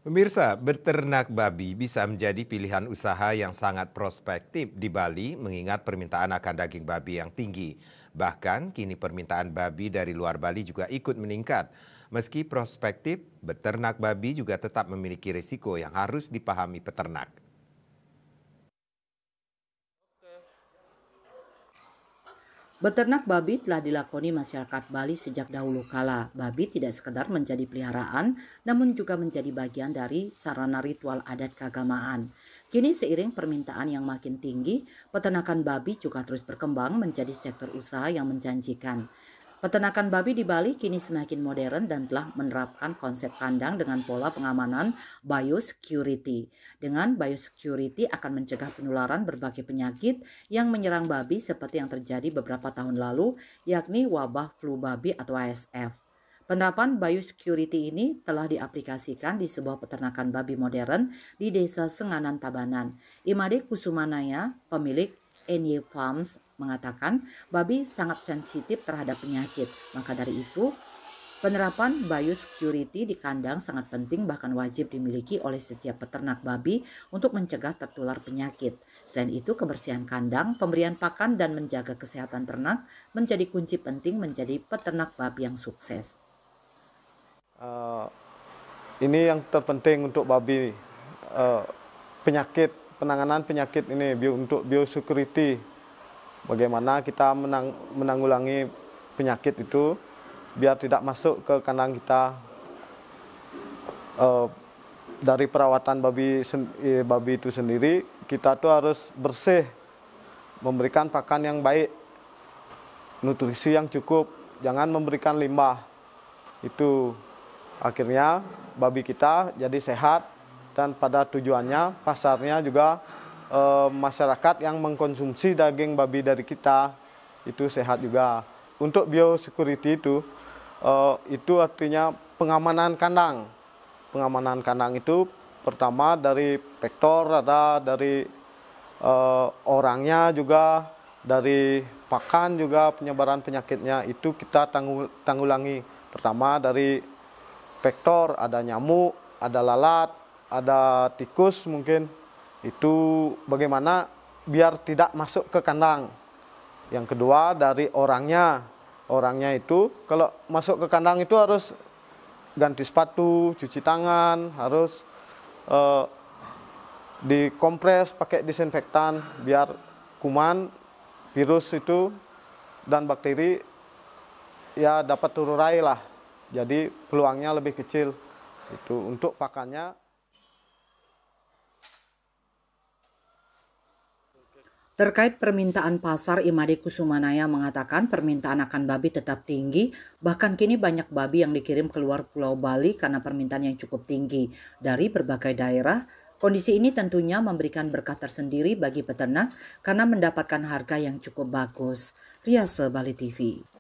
Pemirsa, beternak babi bisa menjadi pilihan usaha yang sangat prospektif di Bali mengingat permintaan akan daging babi yang tinggi. Bahkan kini permintaan babi dari luar Bali juga ikut meningkat. Meski prospektif, beternak babi juga tetap memiliki risiko yang harus dipahami peternak. Beternak babi telah dilakoni masyarakat Bali sejak dahulu kala. Babi tidak sekedar menjadi peliharaan, namun juga menjadi bagian dari sarana ritual adat keagamaan. Kini seiring permintaan yang makin tinggi, peternakan babi juga terus berkembang menjadi sektor usaha yang menjanjikan. Peternakan babi di Bali kini semakin modern dan telah menerapkan konsep kandang dengan pola pengamanan biosecurity. Dengan biosecurity akan mencegah penularan berbagai penyakit yang menyerang babi seperti yang terjadi beberapa tahun lalu, yakni wabah flu babi atau ASF. Penerapan biosecurity ini telah diaplikasikan di sebuah peternakan babi modern di Desa Senganan Tabanan. Imade Kusumanaya, pemilik NY Farms, mengatakan babi sangat sensitif terhadap penyakit. Maka dari itu, penerapan biosecurity di kandang sangat penting bahkan wajib dimiliki oleh setiap peternak babi untuk mencegah tertular penyakit. Selain itu, kebersihan kandang, pemberian pakan dan menjaga kesehatan ternak menjadi kunci penting menjadi peternak babi yang sukses. Eh, ini yang terpenting untuk babi, penyakit, penanganan penyakit ini untuk biosecurity. Bagaimana kita menanggulangi penyakit itu biar tidak masuk ke kandang kita. Dari perawatan babi itu sendiri, kita tuh harus bersih, memberikan pakan yang baik, nutrisi yang cukup, jangan memberikan limbah. Itu akhirnya babi kita jadi sehat dan pada tujuannya pasarnya juga masyarakat yang mengkonsumsi daging babi dari kita itu sehat juga. Untuk biosecurity itu artinya pengamanan kandang. Pengamanan kandang itu pertama dari vektor, ada dari orangnya juga, dari pakan juga penyebaran penyakitnya itu kita tanggulangi. Pertama dari vektor, ada nyamuk, ada lalat, ada tikus mungkin. Itu bagaimana biar tidak masuk ke kandang. Yang kedua dari orangnya. Orangnya itu kalau masuk ke kandang itu harus ganti sepatu, cuci tangan, harus dikompres pakai disinfektan biar kuman, virus itu dan bakteri ya dapat terurai lah. Jadi peluangnya lebih kecil. Itu untuk pakannya. Terkait permintaan pasar, Imade Kusumanaya mengatakan permintaan akan babi tetap tinggi, bahkan kini banyak babi yang dikirim keluar Pulau Bali karena permintaan yang cukup tinggi dari berbagai daerah. Kondisi ini tentunya memberikan berkah tersendiri bagi peternak karena mendapatkan harga yang cukup bagus. Riase Bali TV.